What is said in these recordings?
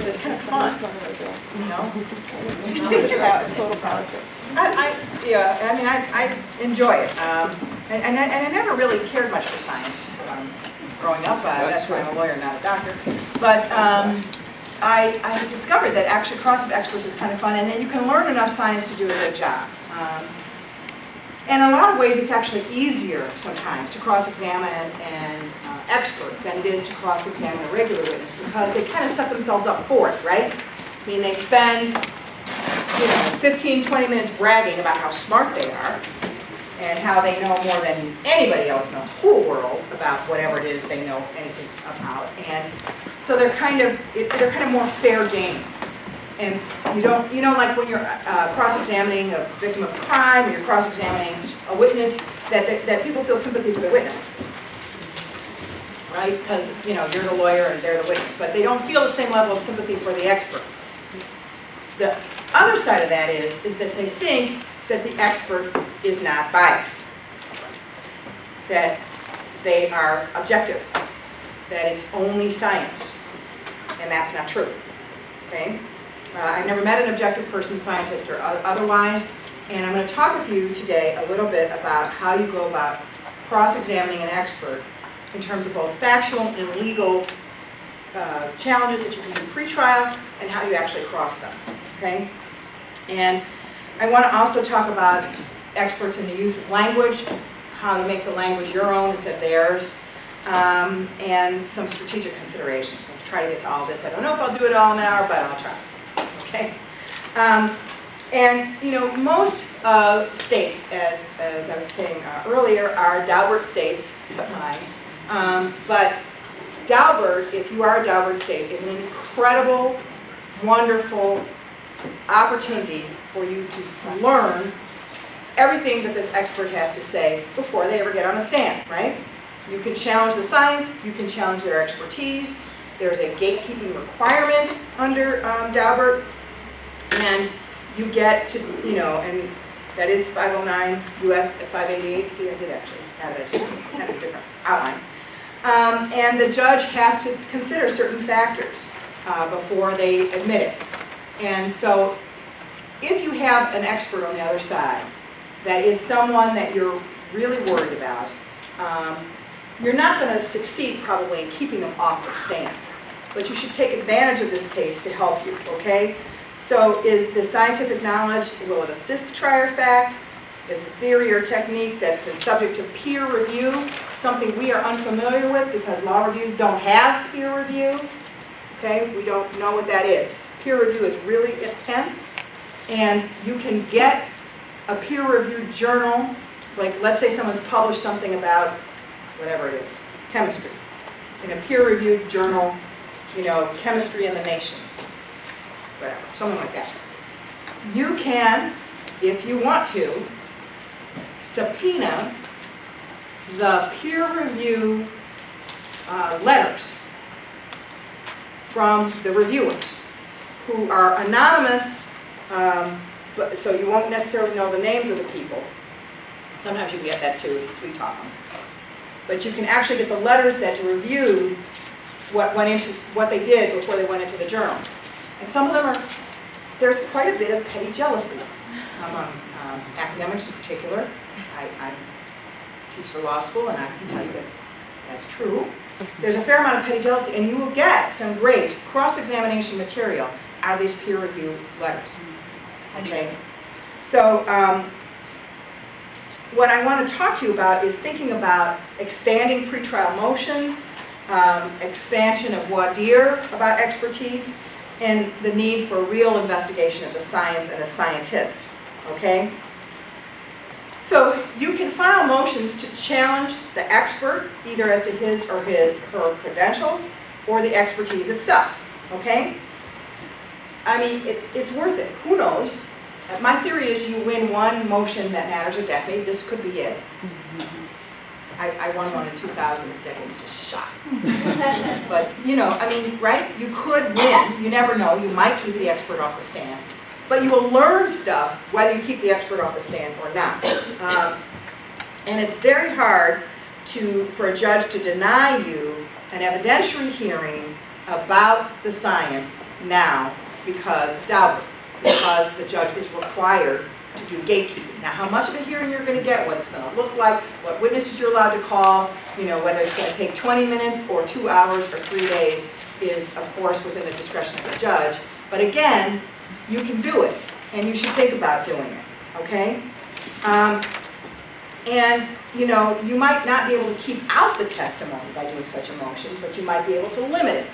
it's kind of fun, you know? Total positive. I enjoy it. And I never really cared much for science growing up. That's why I'm a lawyer, not a doctor. But I discovered that actually cross of experts is kind of fun, and then you can learn enough science to do a good job. And in a lot of ways, it's actually easier sometimes to cross-examine an expert than it is to cross-examine a regular witness, because they kind of set themselves up for it, right? I mean, they spend 15, 20 minutes bragging about how smart they are and how they know more than anybody else in the whole world about whatever it is they know anything about. And so they're kind of more fair game. And you don't like when you're cross-examining a victim of crime, or you're cross-examining a witness, that people feel sympathy for the witness, right? Because you're the lawyer and they're the witness, but they don't feel the same level of sympathy for the expert. The other side of that is that they think that the expert is not biased, that they are objective, that it's only science, and that's not true. Okay? I've never met an objective person, scientist or otherwise, and I'm going to talk with you today a little bit about how you go about cross-examining an expert in terms of both factual and legal challenges that you can do pre-trial and how you actually cross them. Okay? And I want to also talk about experts in the use of language, how to make the language your own instead of theirs, and some strategic considerations. I'll try to get to all this. I don't know if I'll do it all in an hour, but I'll try. Okay? And most states, as I was saying earlier, are Daubert states, except mine. But Daubert, if you are a Daubert state, is an incredible, wonderful opportunity for you to learn everything that this expert has to say before they ever get on a stand, right? You can challenge the science, you can challenge their expertise. There's a gatekeeping requirement under Daubert, and you get to, and that is 509 U.S. at 588. See, I did actually have it, had a different outline. And the judge has to consider certain factors before they admit it. And so if you have an expert on the other side that is someone that you're really worried about, you're not going to succeed probably in keeping them off the stand. But you should take advantage of this case to help you, okay? So is the scientific knowledge, will it assist the trier fact? Is the theory or technique that's been subject to peer review something we are unfamiliar with because law reviews don't have peer review? Okay, we don't know what that is. Peer review is really intense, and you can get a peer-reviewed journal, like let's say someone's published something about whatever it is, chemistry, in a peer-reviewed journal, Chemistry in the Nation, whatever, something like that. You can, if you want to, subpoena the peer review letters from the reviewers, who are anonymous, so you won't necessarily know the names of the people. Sometimes you can get that too, because we talk them. But you can actually get the letters that reviewed what they did before they went into the journal. And some of them there's quite a bit of petty jealousy among academics in particular. I teach the law school, and I can tell you that that's true. There's a fair amount of petty jealousy, and you will get some great cross-examination material out of these peer review letters. Okay? So what I want to talk to you about is thinking about expanding pretrial motions, expansion of voir dire about expertise, and the need for real investigation of the science and the scientist. Okay? So you can file motions to challenge the expert, either as to his or her credentials, or the expertise itself. Okay? I mean, it's worth it. Who knows? My theory is you win one motion that matters a decade. This could be it. I won one in 2000. This decade's just shot. But, I mean, right? You could win. You never know. You might keep the expert off the stand. But you will learn stuff whether you keep the expert off the stand or not. And it's very hard for a judge to deny you an evidentiary hearing about the science now because of Daubert, because the judge is required to do gatekeeping. Now, how much of a hearing you're going to get, what it's going to look like, what witnesses you're allowed to call, whether it's going to take 20 minutes or 2 hours or 3 days is, of course, within the discretion of the judge. But again, you can do it, and you should think about doing it, okay? And, you might not be able to keep out the testimony by doing such a motion, but you might be able to limit it.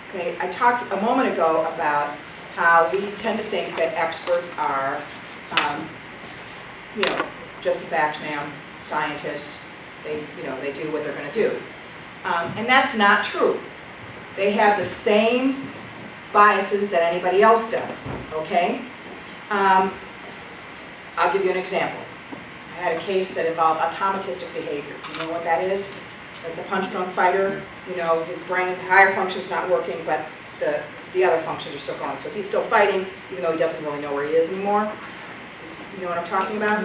Okay, I talked a moment ago about how we tend to think that experts are, just a fact man, scientists, they do what they're going to do. And that's not true. They have the same biases that anybody else does, okay? I'll give you an example. I had a case that involved automatistic behavior. Do you know what that is? Like the punch-drunk fighter, his brain, higher function's not working, but the other functions are still going. So he's still fighting, even though he doesn't really know where he is anymore. You know what I'm talking about?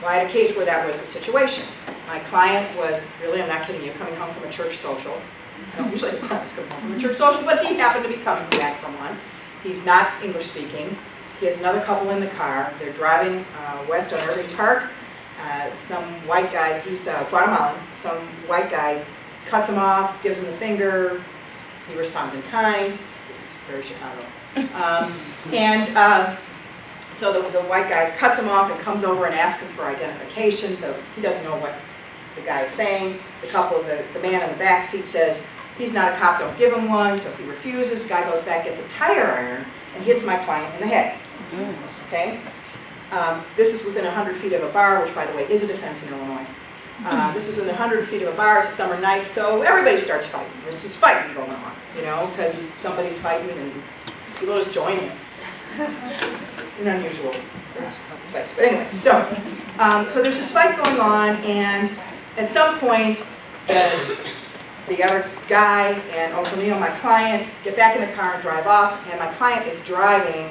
Well, I had a case where that was a situation. My client was, really, I'm not kidding you, coming home from a church social. I don't usually have clients come home from a church social, but he happened to be coming back from one. He's not English speaking. He has another couple in the car. They're driving west on Irving Park. Some white guy, he's Guatemalan, some white guy cuts him off, gives him the finger. He responds in kind. This is very Chicago. So the white guy cuts him off and comes over and asks him for identification. He doesn't know what the guy is saying. The man in the back seat says, he's not a cop, don't give him one. So if he refuses, the guy goes back, gets a tire iron, and hits my client in the head. Okay? This is within 100 feet of a bar, which, by the way, is a defense in Illinois. This is within 100 feet of a bar. It's a summer night, so everybody starts fighting. There's just fighting going on, because somebody's fighting and people just join in. It's an unusual place. But anyway, so there's this fight going on, and at some point, the other guy and O'Neill, my client, get back in the car and drive off, and my client is driving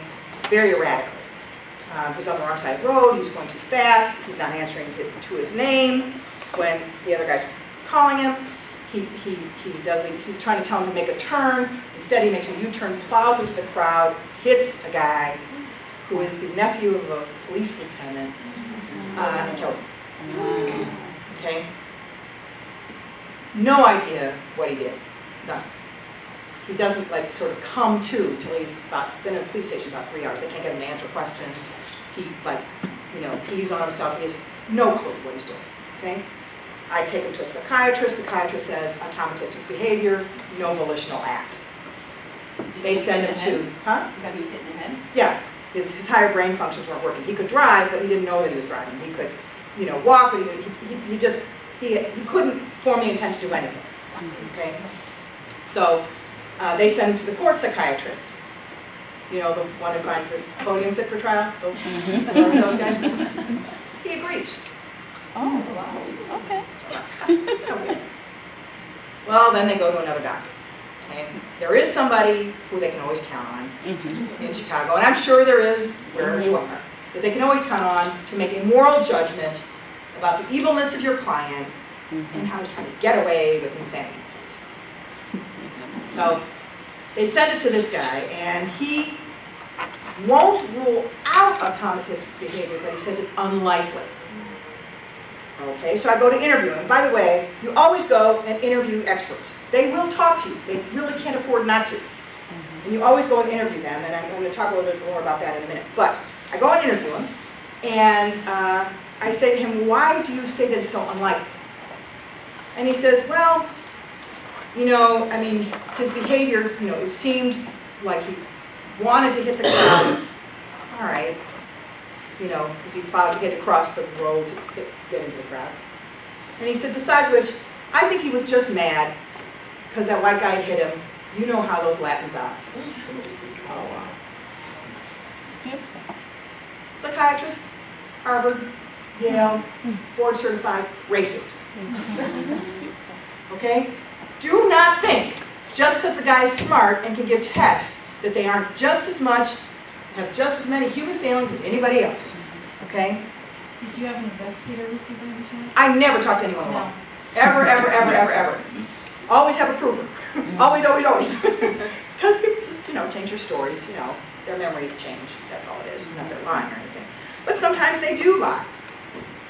very erratically. He's on the wrong side of the road, he's going too fast, he's not answering to his name. When the other guy's calling him, he's trying to tell him to make a turn. Instead, he makes a U-turn, plows into the crowd, hits a guy who is the nephew of a police lieutenant, and kills him. Okay? No idea what he did. None. He doesn't sort of come to till he's been in the police station about 3 hours. They can't get him to answer questions. He's on himself. He has no clue what he's doing. Okay? I take him to a psychiatrist. Psychiatrist says automatistic behavior, no volitional act. They send him to, Because he was hit in the head? Yeah. His higher brain functions weren't working. He could drive, but he didn't know that he was driving. He could, walk, but he couldn't form the intent to do anything. Okay? So they send him to the court psychiatrist. The one who finds this podium fit for trial. Those guys. He agrees. Oh, wow. Okay. Well, then they go to another doctor. And there is somebody who they can always count on in Chicago, and I'm sure there is wherever you are, that they can always count on to make a moral judgment about the evilness of your client and how he's trying to get away with insanity. So they send it to this guy, and he won't rule out automatistic behavior, but he says it's unlikely. Okay, so I go to interview him. By the way, you always go and interview experts. They will talk to you. They really can't afford not to. And you always go and interview them, and I'm going to talk a little bit more about that in a minute. But I go and interview him, and I say to him, why do you say that it's so unlikely? And he says, well, his behavior, it seemed like he wanted to hit the crowd. All right. Because he had to cross the road to get into the crowd. And he said, besides which, I think he was just mad because that white guy hit him. You know how those Latins are. Oh, wow. Psychiatrist, Harvard, Yale, board certified, racist. Okay? Do not think, just because the guy is smart and can give tests, that they aren't just as much, have just as many human feelings as anybody else. Okay? Did you have an investigator with you by any chance? I never talk to anyone alone. Ever, ever, ever, ever, ever. Always have a prover. Always, always, always. Because people just, change their stories, their memories change. That's all it is, not they're lying or anything. But sometimes they do lie.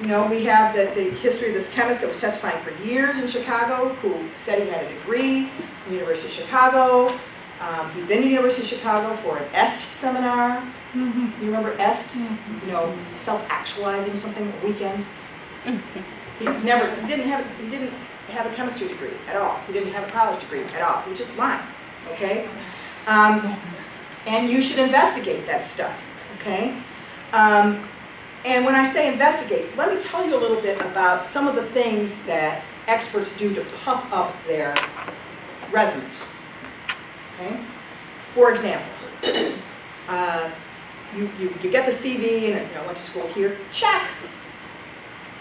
We have the history of this chemist that was testifying for years in Chicago, who said he had a degree from the University of Chicago. He'd been to the University of Chicago for an EST seminar. You remember EST? Self-actualizing something a weekend. He didn't have a chemistry degree at all. He didn't have a college degree at all. He was just lying, okay? And you should investigate that stuff, okay? And when I say investigate, let me tell you a little bit about some of the things that experts do to puff up their resumes, okay? For example, you get the CV and went to school here, check.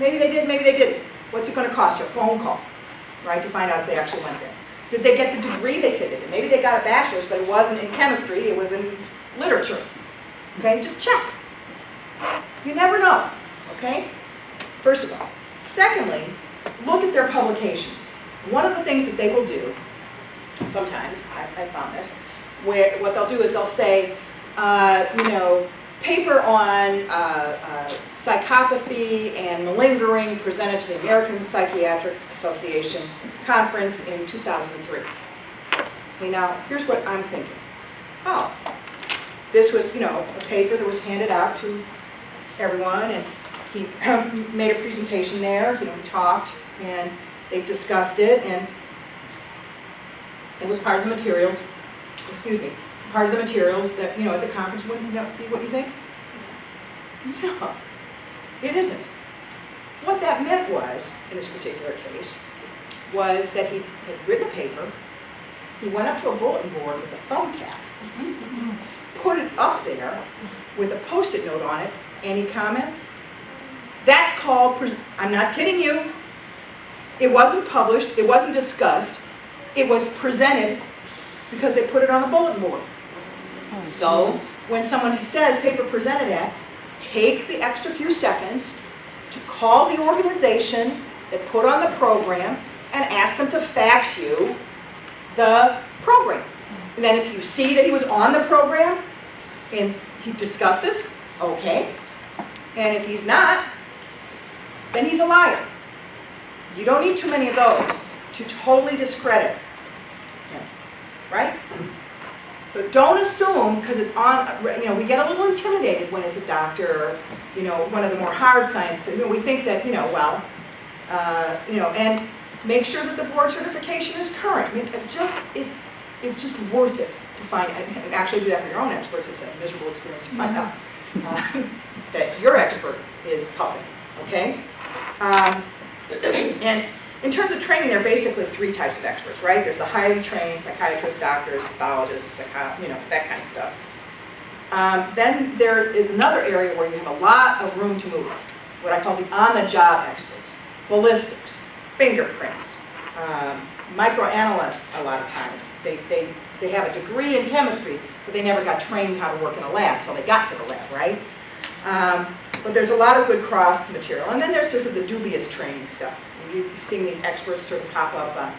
Maybe they did, maybe they didn't. What's it going to cost you? A phone call, right, to find out if they actually went there. Did they get the degree they said they did? Maybe they got a bachelor's, but it wasn't in chemistry, it was in literature. Okay, just check. You never know, okay? First of all. Secondly, look at their publications. One of the things that they will do, sometimes, I found this, where what they'll do is they'll say, paper on psychopathy and malingering presented to the American Psychiatric Association conference in 2003. Okay, now, here's what I'm thinking. Oh, this was, a paper that was handed out to everyone, and he made a presentation there, he talked, and they discussed it, and it was part of the materials, part of the materials that, at the conference. Wouldn't that be what you think? No, it isn't. What that meant was, in this particular case, was that he had written a paper, he went up to a bulletin board with a thumb tap, put it up there with a Post-it note on it. Any comments? That's called, I'm not kidding you, it wasn't published, it wasn't discussed, it was presented because they put it on the bulletin board. So, when someone says paper presented at, take the extra few seconds to call the organization that put on the program and ask them to fax you the program. And then if you see that he was on the program and he discussed this, okay. And if he's not, then he's a liar. You don't need too many of those to totally discredit him, right? So don't assume, because it's on, we get a little intimidated when it's a doctor or, one of the more hard sciences. We think that, and make sure that the board certification is current. It's just worth it to find, and actually do that for your own experts. It's a miserable experience to find out that your expert is puffing, okay? And in terms of training, there are basically three types of experts, right? There's the highly trained psychiatrists, doctors, pathologists, that kind of stuff. Then there is another area where you have a lot of room to move, what I call the on-the-job experts, ballistics, fingerprints, microanalysts a lot of times. They have a degree in chemistry, but they never got trained how to work in a lab until they got to the lab, right? But there's a lot of good cross material. And then there's sort of the dubious training stuff. You've seen these experts sort of pop up.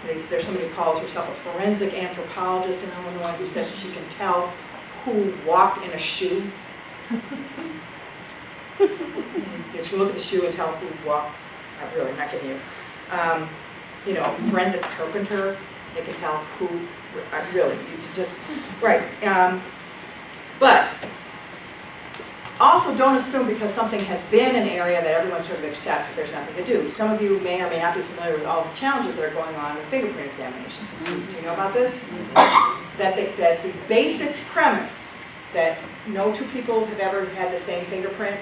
There's somebody who calls herself a forensic anthropologist in Illinois who says she can tell who walked in a shoe. You can look at the shoe and tell who walked. I'm not kidding you. Forensic carpenter, they can tell who, you just, right. But also don't assume because something has been an area that everyone sort of accepts that there's nothing to do. Some of you may or may not be familiar with all the challenges that are going on with fingerprint examinations. Do you know about this? That the basic premise that no two people have ever had the same fingerprint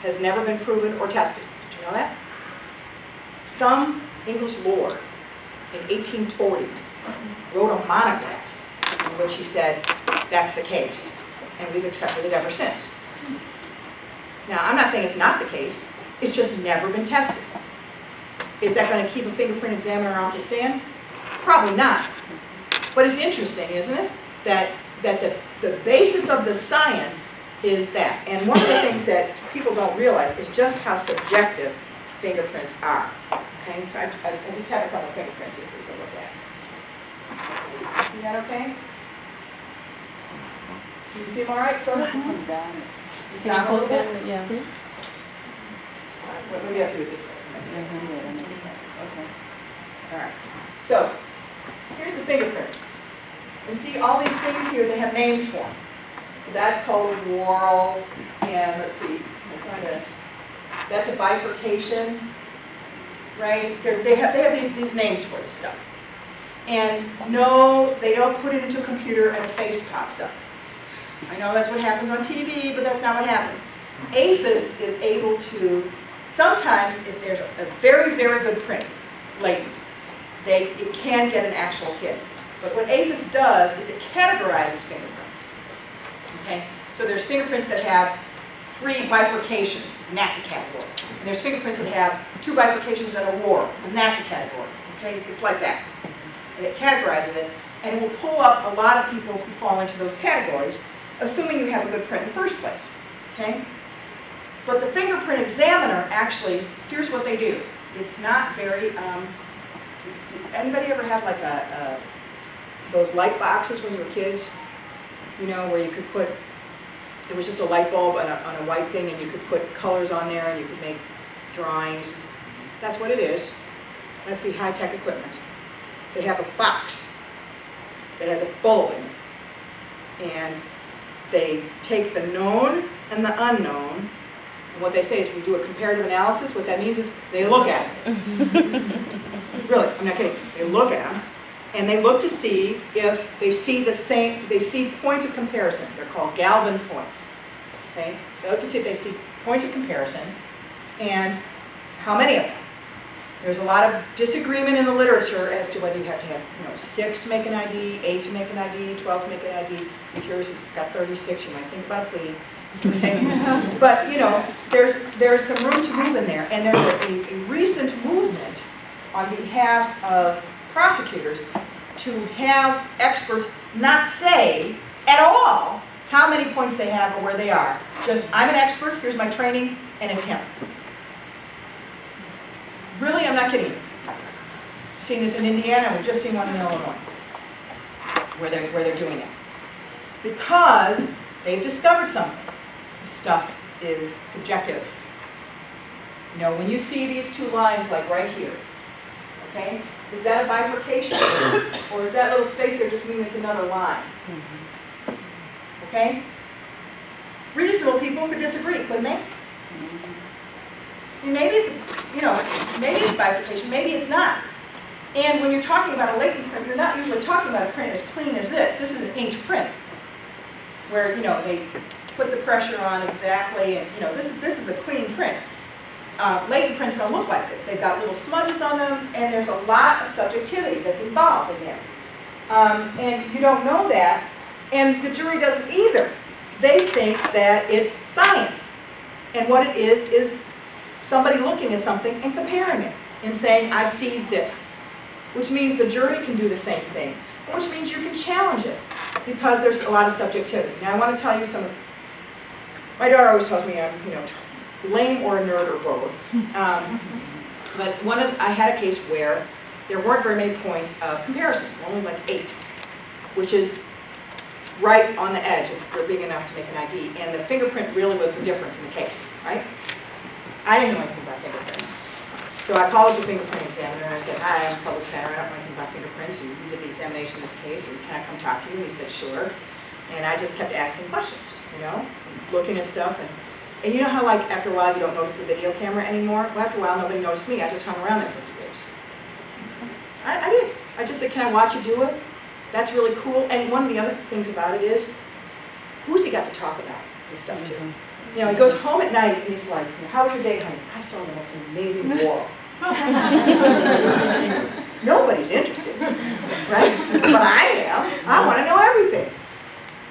has never been proven or tested. Did you know that? Some English lord in 1840 wrote a monograph in which he said that's the case, and we've accepted it ever since. Now, I'm not saying it's not the case, it's just never been tested. Is that going to keep a fingerprint examiner off the stand? Probably not. But it's interesting, isn't it? That the basis of the science is that. And one of the things that people don't realize is just how subjective fingerprints are. Okay, so I just have a couple of fingerprints here for you to look at. that okay? Can you see them all right, sort of? Come down. Down a little bit? Yeah. What do we have to do it this way? Okay. All right. So, here's the fingerprints. And see all these things here, they have names for them. So that's called a whorl, and let's see, I'm trying to, that's a bifurcation, right? They have these names for this stuff. And no, they don't put it into a computer and a face pops up. I know that's what happens on TV, but that's not what happens. APHIS is able to, sometimes if there's a very, very good print, latent, it can get an actual hit. But what APHIS does is it categorizes fingerprints. Okay? So there's fingerprints that have 3 bifurcations, and that's a category. And there's fingerprints that have 2 bifurcations and a whorl, and that's a category. Okay? It's like that. And it categorizes it, and it will pull up a lot of people who fall into those categories, assuming you have a good print in the first place. Okay? But the fingerprint examiner, actually, here's what they do. It's not very, did anybody ever have like those light boxes when you were kids? You know, where you could put, it was just a light bulb on a white thing, and you could put colors on there, and you could make drawings. That's what it is. That's the high-tech equipment. They have a box that has a bulb in it. And they take the known and the unknown, and what they say is we do a comparative analysis. What that means is they look at it. Really, I'm not kidding. They look at them, and they look to see if they see the same, they see points of comparison. They're called Galvin points. Okay? They look to see if they see points of comparison, and how many of them. There's a lot of disagreement in the literature as to whether you have to have, 6 to make an ID, 8 to make an ID, 12 to make an ID. If yours has got 36, you might think about a plea. Okay? But, there's some room to move in there. And there's a recent movement on behalf of prosecutors to have experts not say at all how many points they have or where they are. Just, I'm an expert, here's my training, and it's him. Really, I'm not kidding you. We've seen this in Indiana, and we've just seen one in Illinois, where they're doing it. Because they've discovered something. This stuff is subjective. When you see these 2 lines, like right here, okay, is that a bifurcation? Or is that little space there just mean it's another line? Okay? Reasonable people could disagree, couldn't they? And maybe it's, maybe it's bifurcation, maybe it's not. And when you're talking about a latent print, you're not usually talking about a print as clean as this. This is an inked print, where they put the pressure on exactly, and this is a clean print. Latent prints don't look like this. They've got little smudges on them, and there's a lot of subjectivity that's involved in there. And you don't know that, and the jury doesn't either. They think that it's science, and what it is somebody looking at something and comparing it and saying, I see this, which means the jury can do the same thing, which means you can challenge it because there's a lot of subjectivity. Now, I want to tell you my daughter always tells me I'm, lame or a nerd or both. But I had a case where there weren't very many points of comparison, only like 8, which is right on the edge if they're big enough to make an ID. And the fingerprint really was the difference in the case, right? I didn't know anything about fingerprints. So I called the fingerprint examiner and I said, hi, I'm a public defender, I don't know anything about fingerprints. And you did the examination of this case, and can I come talk to you? And he said, sure. And I just kept asking questions, looking at stuff. And you know how, like, after a while you don't notice the video camera anymore? Well, after a while nobody noticed me. I just hung around there for a few days. I did. I just said, can I watch you do it? That's really cool. And one of the other things about it is, who's he got to talk about this stuff to? He goes home at night and he's like, how was your day, honey? I saw the most amazing whorl. Nobody's interested, right? But I am. I want to know everything.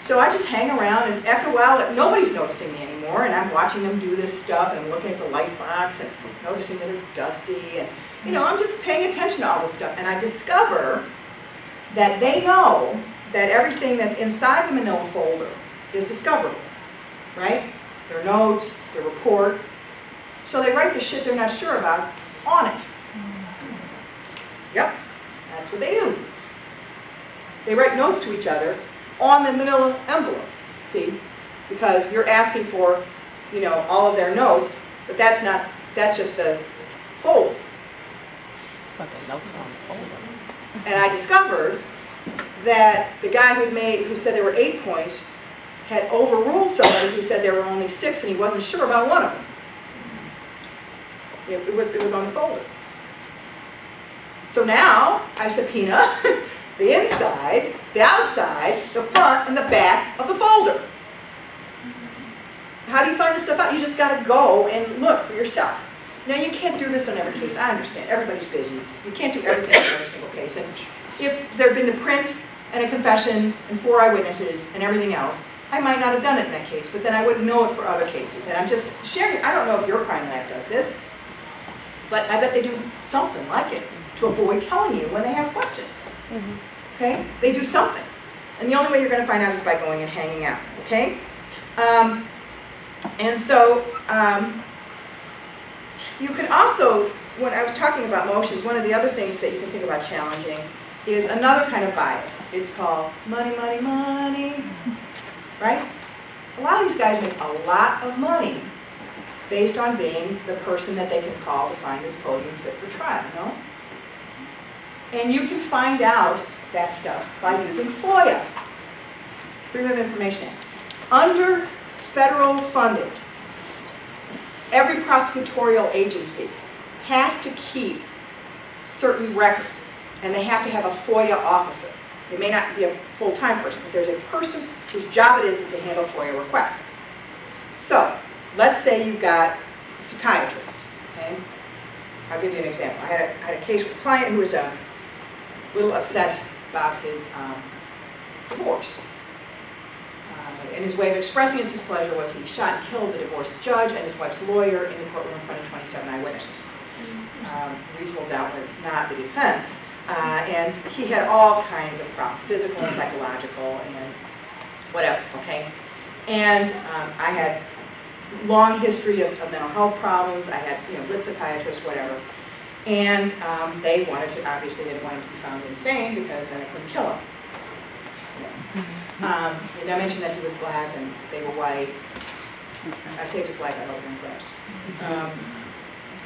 So I just hang around, and after a while, nobody's noticing me anymore, and I'm watching them do this stuff, and I'm looking at the light box, and noticing that it's dusty, and I'm just paying attention to all this stuff, and I discover that they know that everything that's inside the manila folder is discoverable, right? Their notes, their report. So they write the shit they're not sure about on it. Yep, that's what they do. They write notes to each other on the manila envelope, see? Because you're asking for, all of their notes, but that's just the folder. But the notes are on the folder. And I discovered that the guy who said there were 8 points had overruled somebody who said there were only 6, and he wasn't sure about one of them. It was on the folder. So now I subpoena the inside, the outside, the front, and the back of the folder. How do you find this stuff out? You just got to go and look for yourself. Now, you can't do this on every case. I understand. Everybody's busy. You can't do everything on every single case. And if there had been the print and a confession and 4 eyewitnesses and everything else, I might not have done it in that case, but then I wouldn't know it for other cases. And I'm just sharing. I don't know if your crime lab does this, but I bet they do something like it to avoid telling you when they have questions. Mm-hmm. Okay? They do something. And the only way you're going to find out is by going and hanging out. Okay? And so, you can also, when I was talking about motions, one of the other things that you can think about challenging is another kind of bias. It's called money, money, money. Right? A lot of these guys make a lot of money based on being the person that they can call to find this podium fit for trial, no? And you can find out that stuff by using FOIA, Freedom of Information Act. Under federal funding, every prosecutorial agency has to keep certain records, and they have to have a FOIA officer. It may not be a full-time person, but there's a person whose job it is to handle FOIA requests. So, let's say you've got a psychiatrist, okay? I'll give you an example. I had a case with a client who was a little upset about his divorce. And his way of expressing his displeasure was he shot and killed the divorce judge and his wife's lawyer in the courtroom in front of 27 eyewitnesses. Reasonable doubt was not the defense. And he had all kinds of problems, physical and psychological and whatever, okay? And I had long history of mental health problems. I had, lit psychiatrists, whatever. And they wanted to, obviously, they didn't want him to be found insane because then they couldn't kill him. And I mentioned that he was black and they were white. I saved his life, I hope you're impressed.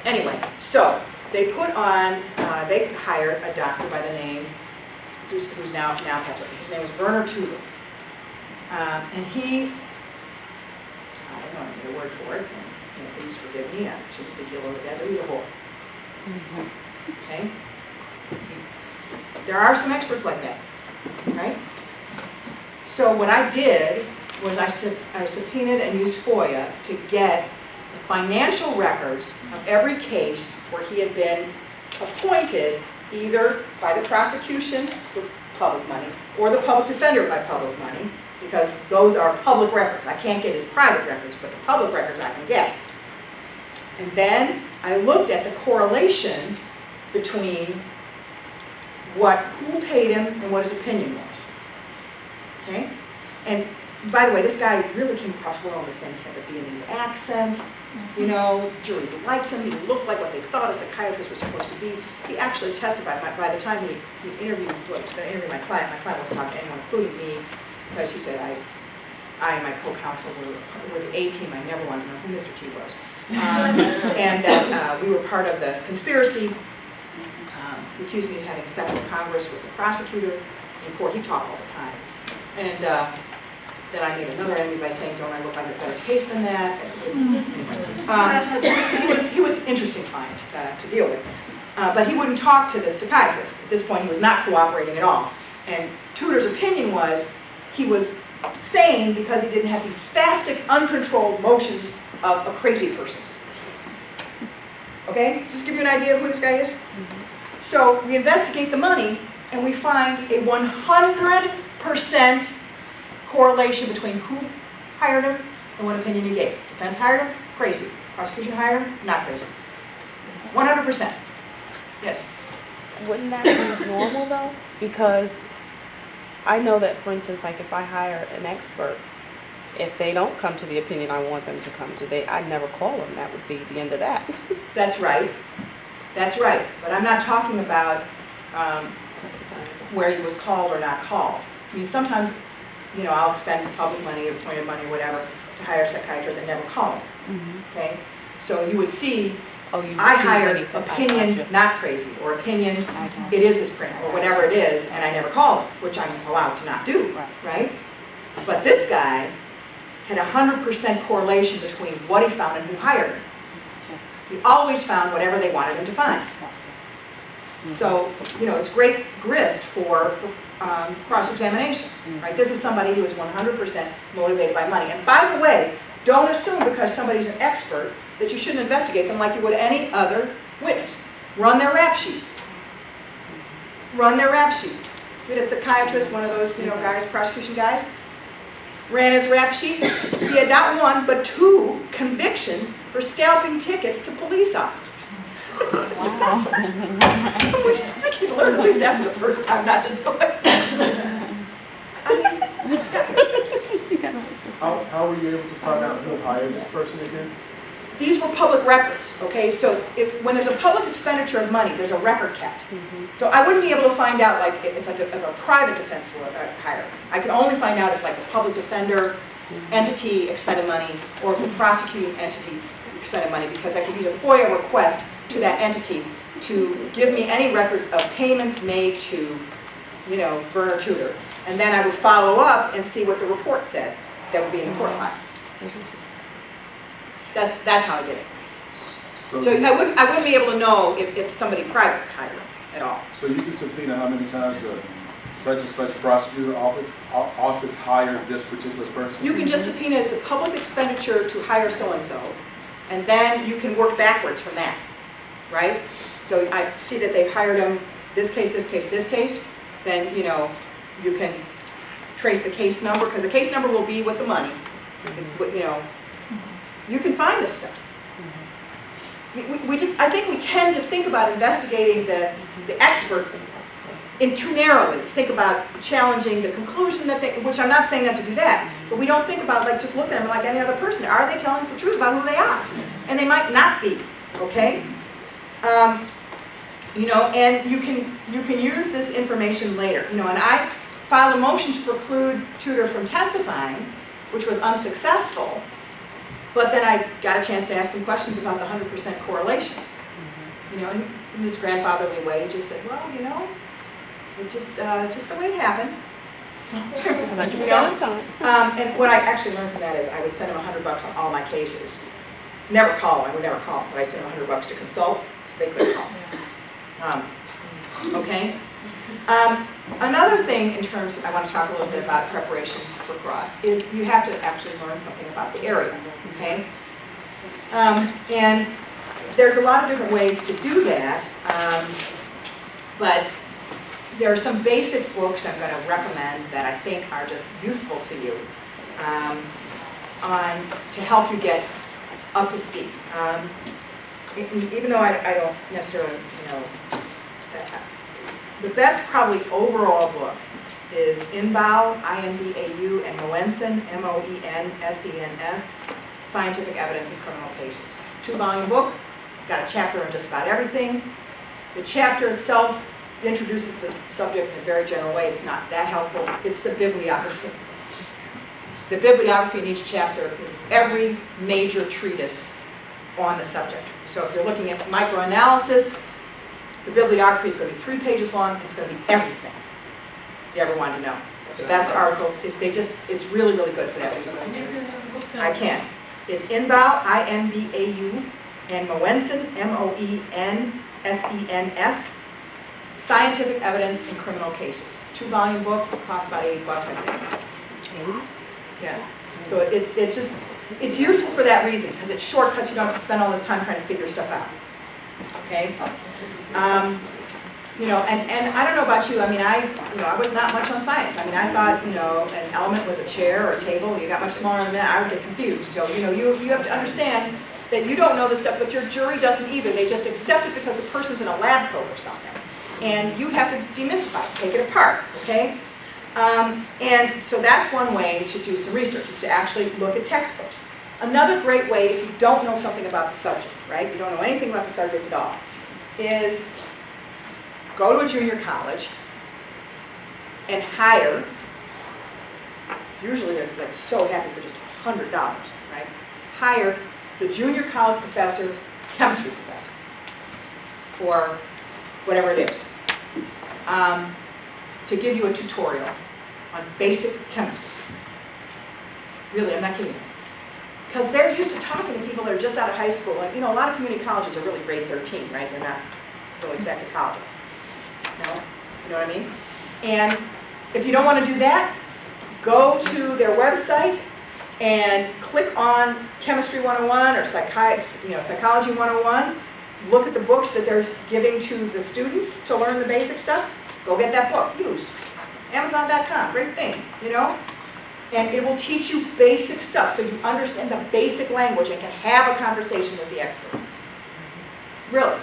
Anyway, so they put on, they hired a doctor by the name, who's now passed away. His name was Werner Tudor. And he, I don't know the word for it, and please forgive me, I should speak a little bit, but he's a whore. Okay? There are some experts like that, right? So what I did was I subpoenaed and used FOIA to get the financial records of every case where he had been appointed either by the prosecution with public money or the public defender by public money, because those are public records. I can't get his private records, but the public records I can get. And then I looked at the correlation between who paid him and what his opinion was. Okay? And by the way, this guy really came across well on the stand. He had the Viennese accent. Juries liked him. He looked like what they thought a psychiatrist was supposed to be. He actually testified. By the time he interviewed, was going to interview my client wasn't talking to anyone, including me, because he said I and my co-counsel were the A team. I never wanted to know who Mr. T was. And that we were part of the conspiracy. He accused me of having sexual congress with the prosecutor in court. He talked all the time. And then I made another enemy by saying, don't I look like a better taste than that? He was an interesting client to deal with. But he wouldn't talk to the psychiatrist. At this point, he was not cooperating at all. And Tudor's opinion was he was sane because he didn't have these spastic, uncontrolled motions of a crazy person. Okay? Just give you an idea of who this guy is? So we investigate the money, and we find a 100% correlation between who hired him and what opinion he gave. Defense hired him, crazy. Prosecution hired him, not crazy. 100%. Yes? Wouldn't that be normal though? Because I know that, for instance, like if I hire an expert, if they don't come to the opinion I want them to come to, I never call them. That would be the end of that. That's right. That's right. But I'm not talking about where he was called or not called. I mean, sometimes, I'll expend public money, appointed money, whatever, to hire psychiatrists and never call them, okay? So you would see, Oh, you I see hired anything. I opinion gotcha. not crazy, or opinion I gotcha. it is his print, or whatever it is, and I never call him, which I'm allowed to not do, Right. right? But this guy had 100% correlation between what he found and who hired him. He always found whatever they wanted him to find. So, it's great grist for cross-examination, right? This is somebody who is 100% motivated by money. And by the way, don't assume because somebody's an expert that you shouldn't investigate them like you would any other witness. Run their rap sheet. Run their rap sheet. We had a psychiatrist, one of those, guys, prosecution guys, ran his rap sheet. He had not one, but 2 convictions for scalping tickets to police officers. Wow. I think he learned at least after the first time not to do it. How were you able to find out who hired this person again? These were public records, okay? So when there's a public expenditure of money, there's a record kept. So I wouldn't be able to find out, like, if a private defense lawyer hired. I could only find out if, like, a public defender entity expended money, or if a prosecuting entity expended money, because I could use a FOIA request to that entity to give me any records of payments made to, Werner Tudor. And then I would follow up and see what the report said. That would be in the court file. That's how I did it. So I wouldn't be able to know if somebody private hired him at all. So you can subpoena how many times such and such prosecutor office hired this particular person? You can just subpoena the public expenditure to hire so-and-so, and then you can work backwards from that, right? So I see that they've hired him, this case, this case, this case, then, you can trace the case number, because the case number will be with the money. You can find this stuff. I think we tend to think about investigating the expert in too narrowly. Think about challenging the conclusion that which I'm not saying not to do that, but we don't think about, like, just look at them like any other person. Are they telling us the truth about who they are? And they might not be, okay? And you can use this information later. And I filed a motion to preclude Tudor from testifying, which was unsuccessful. But then I got a chance to ask him questions about the 100% correlation. And in his grandfatherly way, he just said, well, it just the way it happened. 100% of the time. And what I actually learned from that is I would send him $100 on all my cases. Never call him, I would never call him, but I'd send him $100 to consult, so they couldn't call him. Okay? Another thing in terms, I want to talk a little bit about preparation for cross, is you have to actually learn something about the area, okay? And there's a lot of different ways to do that, but there are some basic books I'm going to recommend that I think are just useful to you to help you get up to speed. Even though I don't necessarily, the best probably overall book is Inbau, I-N-B-A-U, and Moensen, M-O-E-N-S-E-N-S, Scientific Evidence in Criminal Cases. It's a 2-volume book. It's got a chapter on just about everything. The chapter itself introduces the subject in a very general way. It's not that helpful. It's the bibliography. The bibliography in each chapter is every major treatise on the subject. So if you're looking at microanalysis, the bibliography is going to be 3 pages long. It's going to be everything you ever wanted to know. The best articles, it's really, really good for that reason. I can. It's Inbau, I-N-B-A-U, and Moensen, M-O-E-N-S-E-N-S, Scientific Evidence in Criminal Cases. It's a 2-volume book. It costs about $80, I think. Yeah. So it's useful for that reason, because it's shortcuts. You don't have to spend all this time trying to figure stuff out. Okay? And I don't know about you. I mean, I was not much on science. I mean, I thought, an element was a chair or a table. You got much smaller than that, I would get confused. So, you have to understand that you don't know this stuff, but your jury doesn't either. They just accept it because the person's in a lab coat or something. And you have to demystify it, take it apart, okay? And so that's one way to do some research, is to actually look at textbooks. Another great way, if you don't know something about the subject, right, you don't know anything about the subject at all, is go to a junior college and hire, usually they're like so happy for just $100, right? Hire the junior college professor, chemistry professor, or whatever it is, to give you a tutorial on basic chemistry. Really, I'm not kidding you. Because they're used to talking to people that are just out of high school. Like, you know, a lot of community colleges are really grade 13, right? They're not really exactly colleges. No? You know what I mean? And if you don't want to do that, go to their website and click on Chemistry 101 or Psychology 101. Look at the books that they're giving to the students to learn the basic stuff. Go get that book used. Amazon.com, great thing, you know? And it will teach you basic stuff so you understand the basic language and can have a conversation with the expert. Really.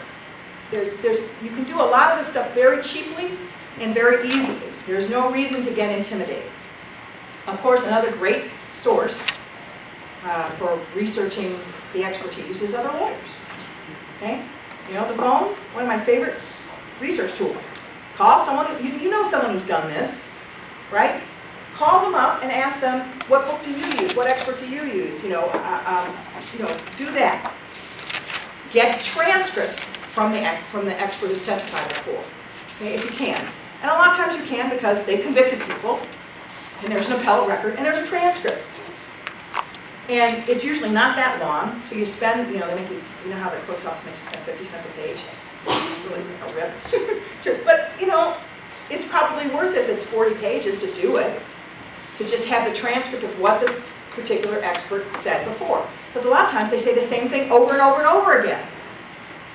You can do a lot of this stuff very cheaply and very easily. There's no reason to get intimidated. Of course, another great source for researching the expertise is other lawyers. Okay? You know, the phone, one of my favorite research tools. Call someone, you know someone who's done this, right? Call them up and ask them, what book do you use? What expert do you use? Do that. Get transcripts from the expert who's testified before, okay, if you can. And a lot of times you can because they convicted people, and there's an appellate record, and there's a transcript. And it's usually not that long, so you spend, they make you know how the clerk's office makes you spend 50 cents a page? Really a rip. But, it's probably worth it if it's 40 pages to do it, to just have the transcript of what this particular expert said before. Because a lot of times they say the same thing over and over and over again,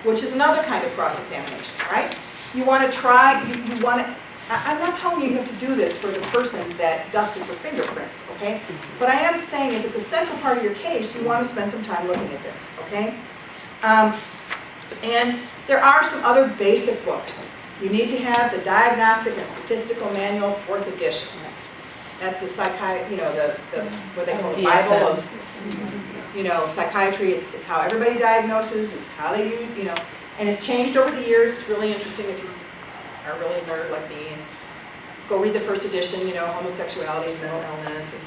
which is another kind of cross-examination, right? You want to try, you want to, I'm not telling you you have to do this for the person that dusted for fingerprints, okay? But I am saying if it's a central part of your case, you want to spend some time looking at this, okay? And there are some other basic books. You need to have the Diagnostic and Statistical Manual, 4th edition. That's the what they call the Bible of, psychiatry. It's how everybody diagnoses, it's how they use, and it's changed over the years. It's really interesting if you are really a nerd like me, and go read the 1st edition, homosexuality is mental illness, and,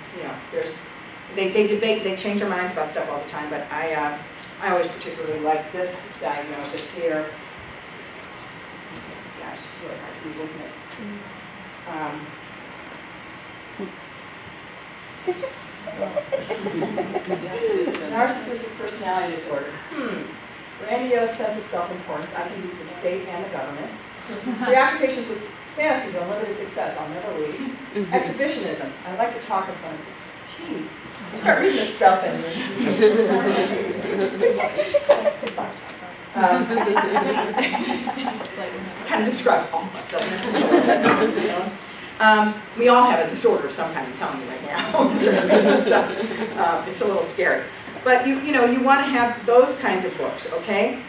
they debate, they change their minds about stuff all the time, but I always particularly like this diagnosis here. Gosh, it's really hard to read, isn't it? Narcissistic personality disorder. Grandiose sense of self-importance, I can be the state and the government. Preoccupations with fantasies of unlimited success, I'll never lose. Exhibitionism, I like to talk in front of people. You start reading this stuff and kind of describes all of us, doesn't it? We all have a disorder of some kind, I'm telling you right now. Stuff. It's a little scary. But you want to have those kinds of books, okay?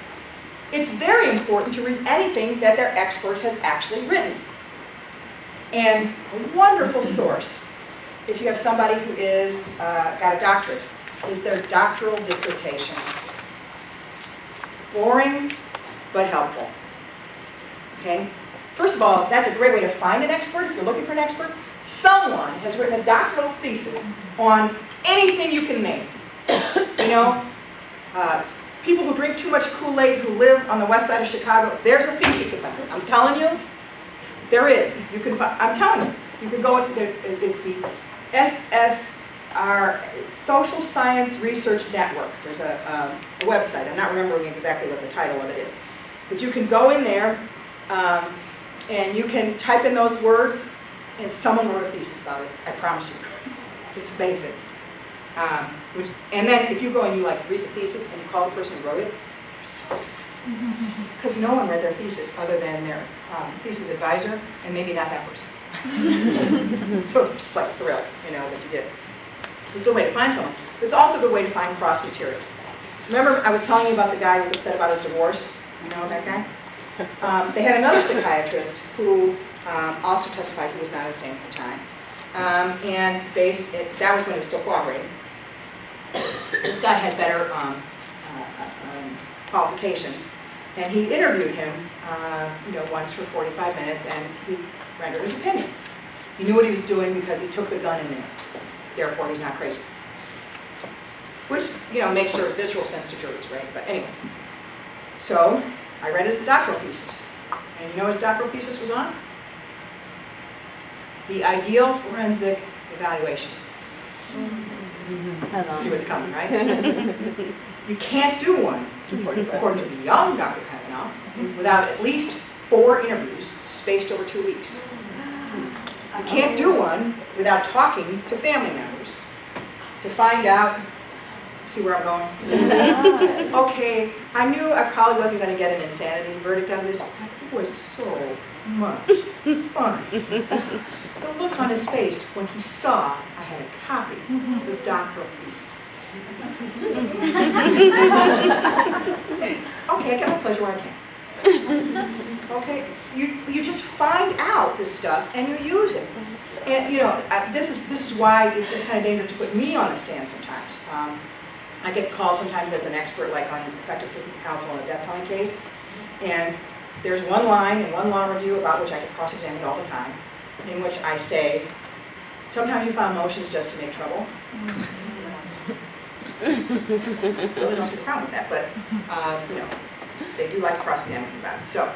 It's very important to read anything that their expert has actually written. And a wonderful source, if you have somebody who is got a doctorate, is their doctoral dissertation. Boring, but helpful. Okay? First of all, that's a great way to find an expert. If you're looking for an expert, someone has written a doctoral thesis on anything you can name. People who drink too much Kool-Aid who live on the west side of Chicago, there's a thesis about it. I'm telling you, there is. You can find, I'm telling you, you can go, it's the SSR, Social Science Research Network. There's a website. I'm not remembering exactly what the title of it is. But you can go in there, and you can type in those words, and someone wrote a thesis about it. I promise you. It's amazing. And then if you go and you read the thesis and you call the person who wrote it, you're so excited. Because no one read their thesis other than their thesis advisor, and maybe not that person. So it's just like thrilled, that you did. It's a way to find someone. It's also a good way to find cross material. Remember I was telling you about the guy who was upset about his divorce? You know that guy? They had another psychiatrist who also testified he was not insane at the time. And that was when he was still cooperating. This guy had better qualifications, and he interviewed him, once for 45 minutes, and he rendered his opinion. He knew what he was doing because he took the gun in there. Therefore, he's not crazy. Which, makes sort of visceral sense to juries, right? But anyway. So, I read his doctoral thesis. And you know what his doctoral thesis was on? The ideal forensic evaluation. See what's coming, right? You can't do one, according to the young Dr. Kavanaugh, without at least 4 interviews spaced over 2 weeks. You can't do one without talking to family members to find out, see where I'm going? Okay, I knew I probably wasn't going to get an insanity verdict on this, but it was so much fun. The look on his face when he saw I had a copy of his doctoral thesis. Okay, I get my pleasure where I can. Okay, you just find out this stuff and you use it. And this is why it's kind of dangerous to put me on the stand sometimes. I get called sometimes as an expert, like on effective assistance of counsel in a death penalty case, and there's one line in one law review about which I get cross-examined all the time, in which I say, sometimes you file motions just to make trouble. Really don't see the problem with that, but they do like cross-examining about it. So,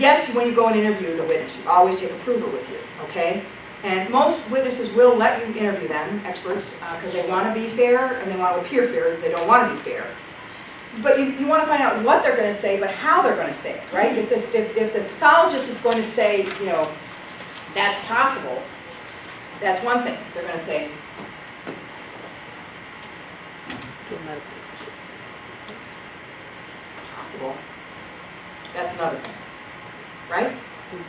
yes, when you go and interview the witness, you always take a prover with you, okay? And most witnesses will let you interview them, experts, because they want to be fair and they want to appear fair. They don't want to be fair. But you want to find out what they're going to say, but how they're going to say it, right? If the pathologist is going to say, that's possible, that's one thing. They're going to say, possible, that's another thing, right?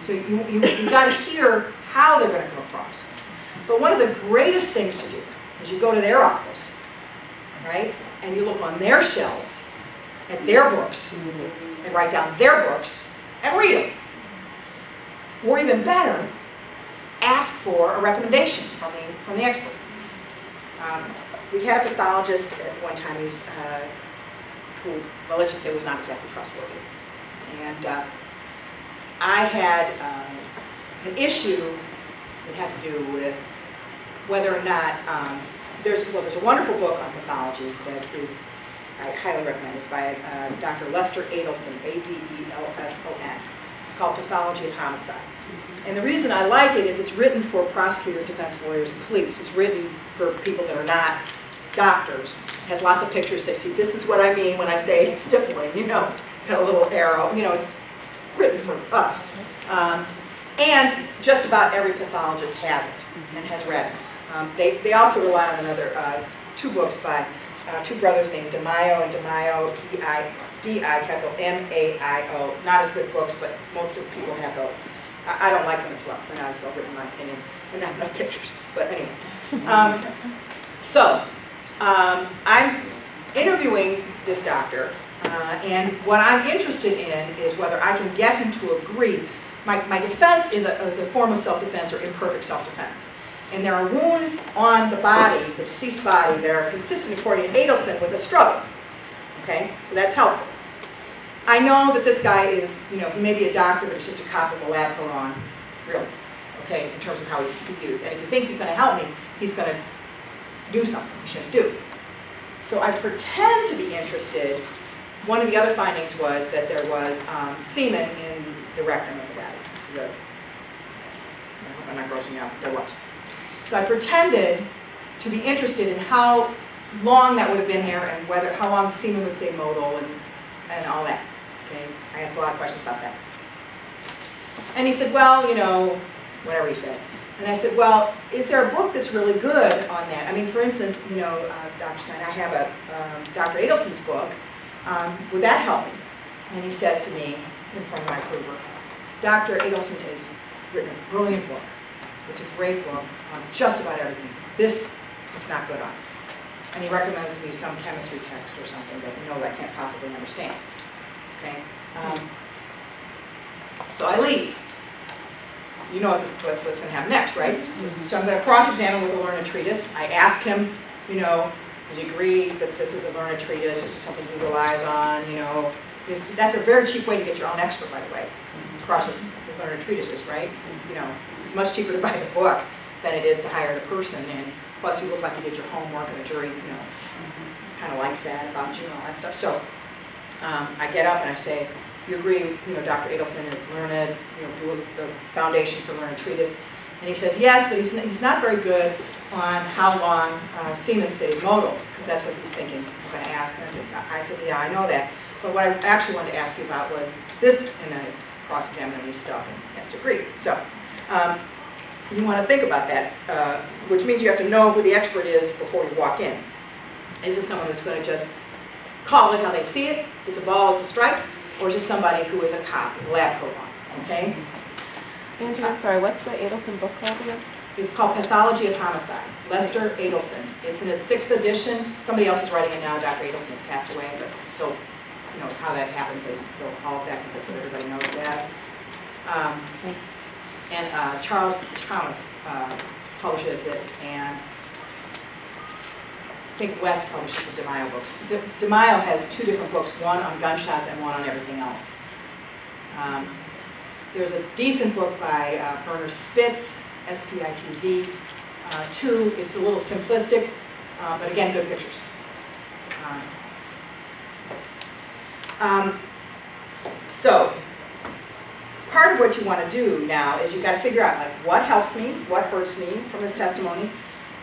So you got to hear how they're going to come across. But one of the greatest things to do is you go to their office, right? And you look on their shelves at their books and write down their books and read them. Or even better, ask for a recommendation from the expert. We had a pathologist at one time who, well, let's just say was not exactly trustworthy. And I had an issue that had to do with whether or not, there's a wonderful book on pathology that is, I highly recommend. It's by Dr. Lester Adelson, Adelson. It's called Pathology of Homicide. And the reason I like it is it's written for prosecutors, defense lawyers, and police. It's written for people that are not doctors. It has lots of pictures that see, this is what I mean when I say stippling, got a little arrow, it's written for us. And just about every pathologist has it and has read it. They also rely on another 2 books by 2 brothers named DiMaio and DiMaio, D-I, capital M-A-I-O. Not as good books, but most of the people have those. I don't like them as well. They're not as well written, in my opinion, and not enough pictures. But anyway. I'm interviewing this doctor, and what I'm interested in is whether I can get him to agree. My defense is a form of self-defense or imperfect self-defense. And there are wounds on the body, the deceased body, that are consistent, according to Adelson, with a struggle. Okay? So that's helpful. I know that this guy is, he may be a doctor, but he's just a cop with a lab coat on, really. Okay? In terms of how he views. And if he thinks he's going to help me, he's going to do something he shouldn't do. So I pretend to be interested. One of the other findings was that there was semen in the rectum of the body. This is I hope I'm not grossing out, but there was. So I pretended to be interested in how long that would have been there and how long semen would stay modal and all that. Okay, I asked a lot of questions about that. And he said, well, whatever he said. And I said, well, is there a book that's really good on that? I mean, for instance, Dr. Stein, I have a Dr. Adelson's book. Would that help me? And he says to me, in front of my prover, Dr. Adelson has written a brilliant book. It's a great book on just about everything. This it's not good on. And he recommends me some chemistry text or something that I can't possibly understand. Okay? So I leave. You know what's going to happen next, right? Mm-hmm. So I'm going to cross-examine with a learned treatise. I ask him, does he agree that this is a learned treatise? This is something he relies on, That's a very cheap way to get your own expert, by the way. Cross with learned treatises, right? It's much cheaper to buy the book than it is to hire the person, and plus you look like you did your homework, and the jury, kind of likes that about you and all that stuff. So I get up and I say, you agree, Dr. Adelson is learned, do the foundation for learned treatise. And he says, yes, but he's not very good on how long semen stays modal, because that's what he's thinking I'm going to ask. And I said, yeah, I know that. But what I actually wanted to ask you about was this, and I cross-examined his stuff, and he has to agree. So you want to think about that, which means you have to know who the expert is before you walk in. Is this someone who's going to just call it how they see it? It's a ball, it's a strike. Or is this somebody who is a cop with a lab coat on, okay? Andrea, I'm sorry, what's the Adelson book called again? It's called Pathology of Homicide, Lester Adelson. It's in its 6th edition. Somebody else is writing it now. Dr. Adelson has passed away, but still, how that happens, they still call it that because that's what everybody knows it as. And Charles Thomas publishes it, and I think West publishes the DeMaio books. DeMaio has 2 different books, one on gunshots and one on everything else. There's a decent book by Werner Spitz, S-P-I-T-Z. 2, it's a little simplistic, but again, good pictures. So, part of what you want to do now is you've got to figure out, like, what helps me, what hurts me from this testimony.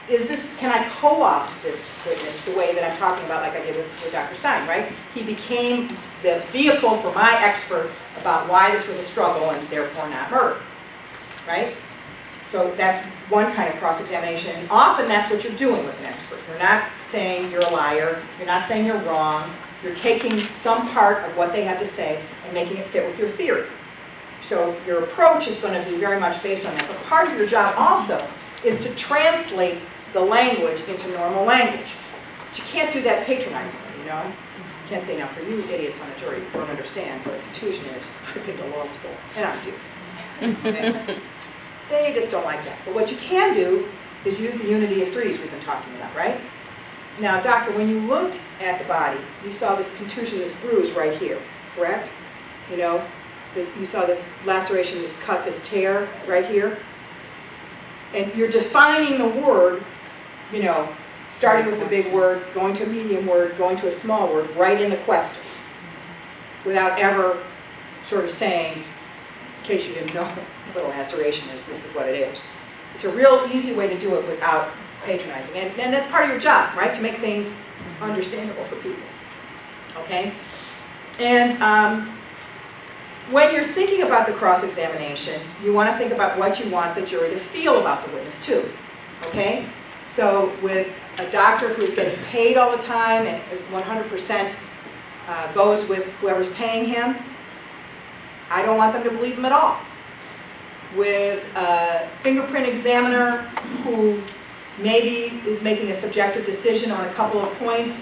Can I co-opt this witness the way that I'm talking about, like I did with Dr. Stein, right? He became the vehicle for my expert about why this was a struggle and therefore not murder, right? So that's one kind of cross-examination. And often that's what you're doing with an expert. You're not saying you're a liar. You're not saying you're wrong. You're taking some part of what they have to say and making it fit with your theory. So your approach is going to be very much based on that. But part of your job also is to translate the language into normal language. But you can't do that patronizingly, You can't say, now for you idiots on the jury who don't understand what a contusion is, I've been to law school, and I do. Okay? They just don't like that. But what you can do is use the unity of threes we've been talking about, right? Now, doctor, when you looked at the body, you saw this contusion, this bruise right here, correct? You saw this laceration, this cut, this tear right here. And you're defining the word, starting with the big word, going to a medium word, going to a small word, right in the question, without ever sort of saying, in case you didn't know what a laceration is, this is what it is. It's a real easy way to do it without patronizing. And that's part of your job, right, to make things understandable for people. Okay? And when you're thinking about the cross-examination, you want to think about what you want the jury to feel about the witness, too. Okay? So with a doctor who is getting paid all the time and 100% goes with whoever's paying him, I don't want them to believe him at all. With a fingerprint examiner who maybe is making a subjective decision on a couple of points,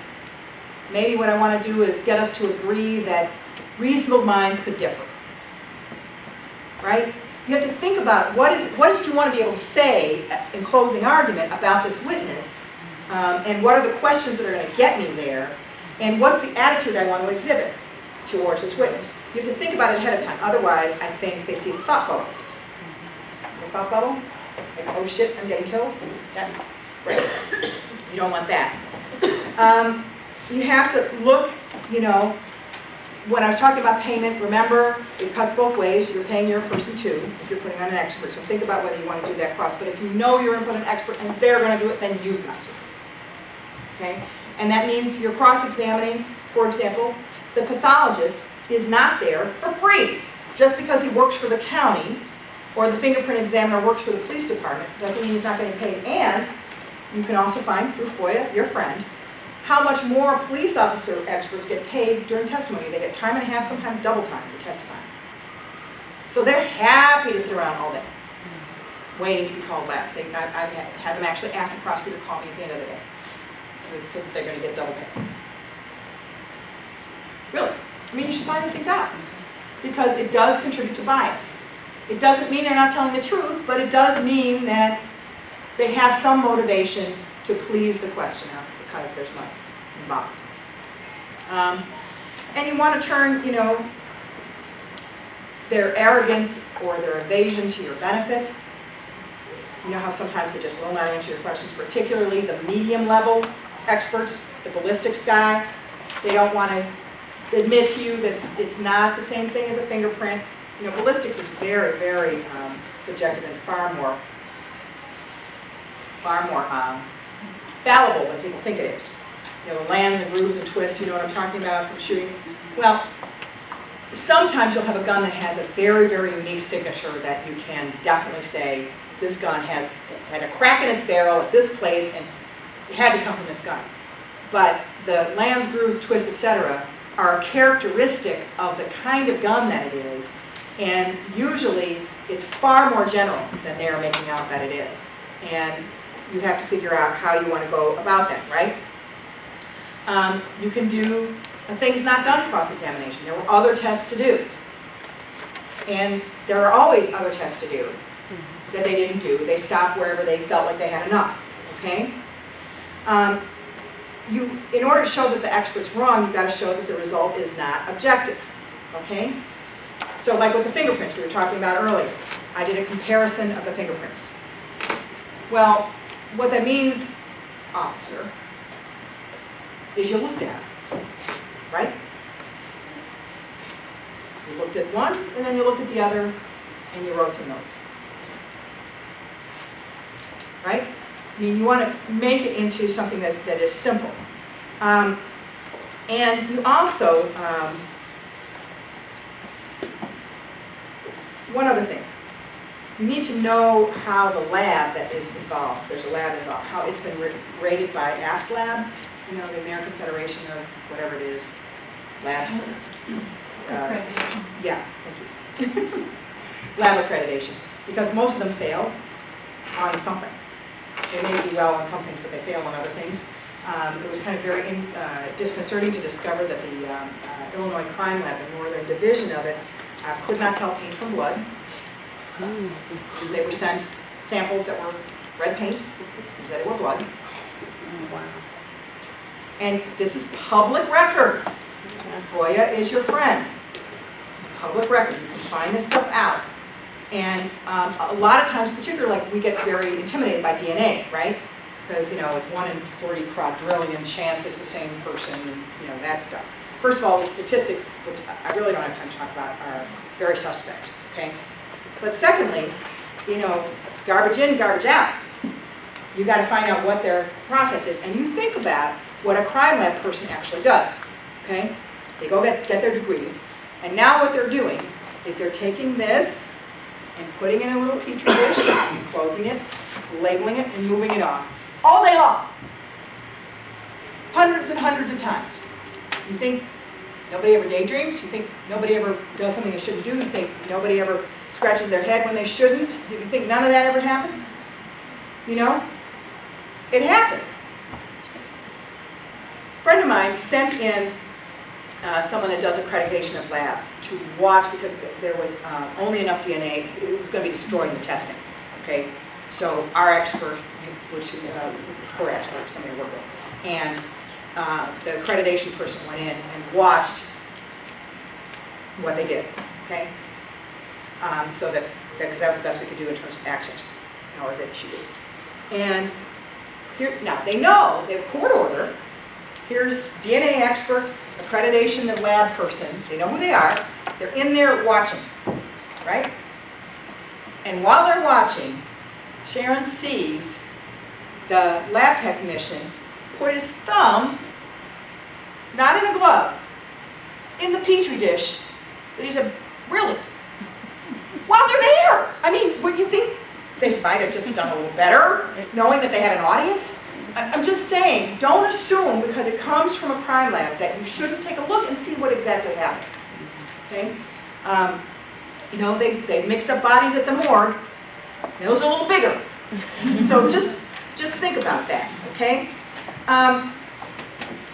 maybe what I want to do is get us to agree that reasonable minds could differ. Right? You have to think about what did you want to be able to say in closing argument about this witness, and what are the questions that are going to get me there, and what's the attitude I want to exhibit towards this witness. You have to think about it ahead of time. Otherwise, I think they see the thought bubble. The thought bubble? Like, oh shit, I'm getting killed? Right. You don't want that. You have to look, when I was talking about payment, remember, it cuts both ways. You're paying your person too, if you're putting on an expert. So think about whether you want to do that cross. But if you know you're going to put an expert and they're going to do it, then you've got to. Okay? And that means you're cross-examining, for example, the pathologist is not there for free. Just because he works for the county or the fingerprint examiner works for the police department doesn't mean he's not getting paid. And you can also find through FOIA, your friend, how much more police officer experts get paid during testimony. They get time and a half, sometimes double time for testifying. So they're happy to sit around all day, waiting to be called last. I've had them actually ask the prosecutor to call me at the end of the day. So that they're going to get double pay. Really. I mean, you should find these things out. Because it does contribute to bias. It doesn't mean they're not telling the truth, but it does mean that they have some motivation to please the questioner because there's money involved. And you want to turn, their arrogance or their evasion to your benefit. You know how sometimes they just will not answer your questions, particularly the medium level experts, the ballistics guy. They don't want to admit to you that it's not the same thing as a fingerprint. You know, ballistics is very, very subjective and far more fallible than people think it is. You know, the lands and grooves and twists, you know what I'm talking about from shooting? Well, sometimes you'll have a gun that has a very, very unique signature that you can definitely say, this gun had a crack in its barrel at this place and it had to come from this gun. But the lands, grooves, twists, etc. are characteristic of the kind of gun that it is, and usually it's far more general than they're making out that it is. And you have to figure out how you want to go about that, right? You can do things not done cross-examination. There were other tests to do. And there are always other tests to do that they didn't do. They stopped wherever they felt like they had enough, okay? In order to show that the expert's wrong, you've got to show that the result is not objective, okay? So like with the fingerprints we were talking about earlier, I did a comparison of the fingerprints. Well, what that means, officer, is you looked at them, right? You looked at one, and then you looked at the other, and you wrote some notes. Right? I mean, you want to make it into something that is simple. And you also, one other thing. You need to know how the lab that is involved, there's a lab involved, how it's been rated by ASLab, you know, the American Federation of whatever it is, lab. Accreditation. Yeah, thank you. Lab accreditation, because most of them fail on something. They may do well on some things, but they fail on other things. It was kind of very disconcerting to discover that the Illinois Crime Lab, the Northern Division of it, could not tell paint from blood. They were sent samples that were red paint, and said they were blood. Wow. And this is public record. FOIA is your friend. This is public record. You can find this stuff out. And a lot of times, particularly, like, we get very intimidated by DNA, right? Because, you know, it's 1 in 30 quadrillion chance it's the same person, and, you know, that stuff. First of all, the statistics, which I really don't have time to talk about, are very suspect, okay? But secondly, you know, garbage in, garbage out. You got to find out what their process is. And you think about what a crime lab person actually does, okay? They go get their degree, and now what they're doing is they're taking this and putting it in a little petri dish, and closing it, labeling it, and moving it on. All day long. Hundreds and hundreds of times. You think nobody ever daydreams? You think nobody ever does something they shouldn't do? You think nobody ever scratches their head when they shouldn't? You think none of that ever happens? You know? It happens. A friend of mine sent in someone that does accreditation of labs to watch, because there was only enough DNA. It was going to be destroying the testing. Okay, so our expert, which is her expert, somebody to work with, and the accreditation person went in and watched what they did. Okay, so that because that was the best we could do in terms of access, or that she did. And here now they know they have a court order. Here's DNA expert, accreditation, the lab person. They know who they are. They're in there watching, right? And while they're watching, Sharon sees the lab technician put his thumb, not in a glove, in the petri dish. And he said, really? While they're there! I mean, would you think they might have just done a little better, knowing that they had an audience? I'm just saying, don't assume because it comes from a crime lab that you shouldn't take a look and see what exactly happened. Okay? You know, they mixed up bodies at the morgue. Those are a little bigger. So just think about that, okay?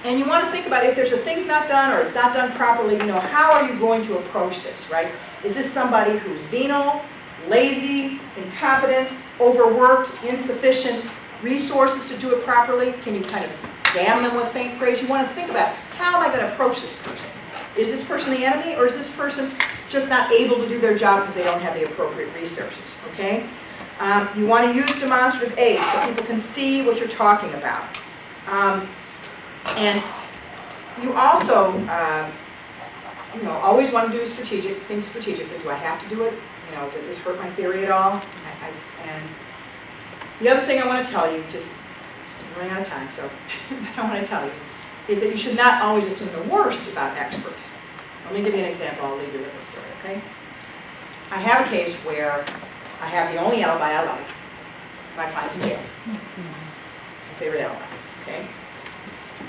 And you want to think about if there's things not done or not done properly, you know, how are you going to approach this, right? Is this somebody who's venal, lazy, incompetent, overworked, insufficient resources to do it properly? Can you kind of damn them with faint praise? You want to think about, how am I going to approach this person? Is this person the enemy, or is this person just not able to do their job because they don't have the appropriate resources, okay? You want to use demonstrative aids so people can see what you're talking about. And you also, always want to do think strategically. Do I have to do it? Does this hurt my theory at all? And the other thing I want to tell you, just running out of time, so I want to tell you, is that you should not always assume the worst about experts. Let me give you an example. I'll leave you with this story, okay? I have a case where I have the only alibi I like. My client's in jail. My favorite alibi, okay?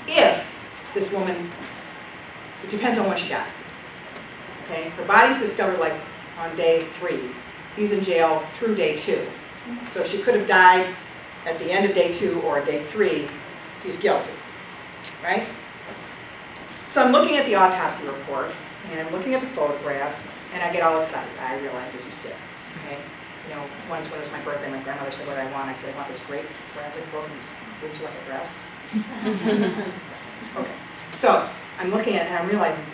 If this woman, it depends on when she got it, okay? Her body's discovered like on day 3. He's in jail through day 2. So she could have died at the end of day 2 or day 3. He's guilty, right? So I'm looking at the autopsy report, and I'm looking at the photographs, and I get all excited. I realize this is sick, okay? Once when it was my birthday, my grandmother said, what do I want? I said, I want this great forensic book, and would you like a dress? Okay, so I'm looking at it, and I'm realizing,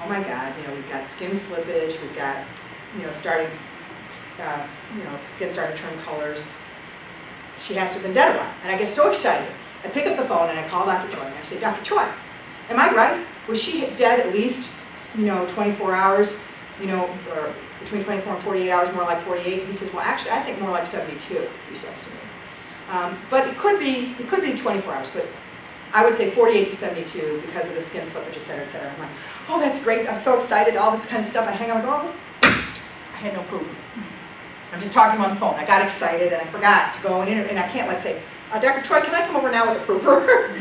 oh my God, we've got skin slippage, we've got, skin starting to turn colors. She has to have been dead a while. And I get so excited. I pick up the phone and I call Dr. Choi, and I say, Dr. Choi, am I right? Was she dead at least, 24 hours, or between 24 and 48 hours, more like 48? He says, well, actually, I think more like 72, he says to me. But it could be 24 hours, but I would say 48 to 72 because of the skin slippage, et cetera, et cetera. I'm like, oh, that's great. I'm so excited, all this kind of stuff. I hang on and go, I had no proof. I'm just talking on the phone. I got excited and I forgot to go and I can't say, Dr. Troy, can I come over now with a proofer?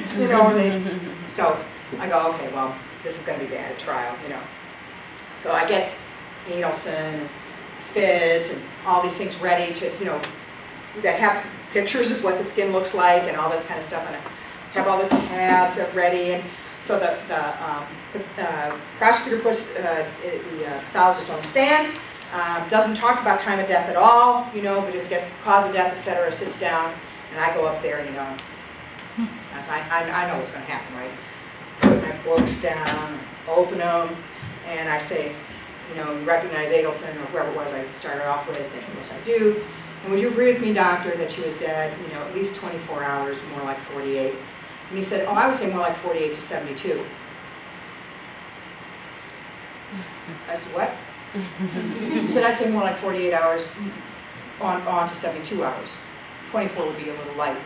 So I go, okay, well, this is going to be bad at trial, So I get Adelson, Spitz, and all these things ready to, that have pictures of what the skin looks like and all this kind of stuff. And I have all the tabs ready. And so the prosecutor puts the pathologist on the stand. Doesn't talk about time of death at all, but just gets cause of death, etc., sits down, and I go up there, I know what's going to happen, right? Put my books down, open them, and I say, you recognize Adelson or whoever it was I started off with, and yes, I do. And would you agree with me, doctor, that she was dead, at least 24 hours, more like 48? And he said, oh, I would say more like 48 to 72. I said, what? He said, I'd say more like 48 hours on to 72 hours. 24 would be a little light.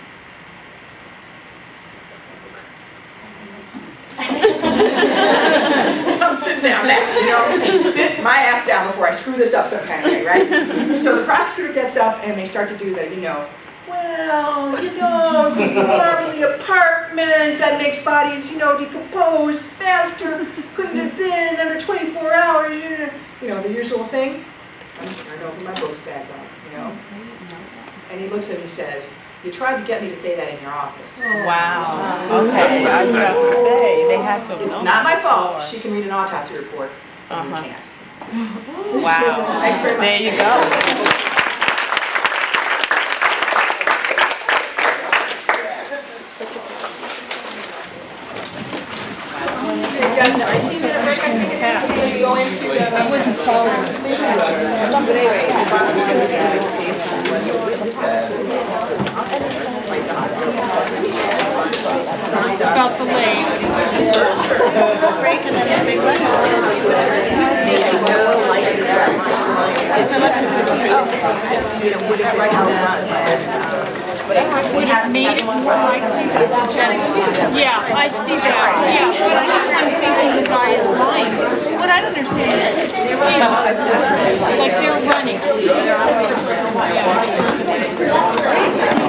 I'm sitting down now, sit my ass down before I screw this up some kind of way, right? So the prosecutor gets up and they start to do the, well, the alarm in the apartment, that makes bodies, decompose faster, couldn't have been under 24 hours, the usual thing. I'm trying to open my books back up, And he looks at me and says, you tried to get me to say that in your office. Wow. Okay. I was about to say, they have to. It's not my fault. She can read an autopsy report, and you can't. Wow. Thanks very much. There you go. I wasn't following. About the lake. Break and then a big lunch. Would have made it more likely that the yeah, I see that. Yeah, but I guess I'm thinking the guy is lying. What I don't understand is he's like they're running. Yeah.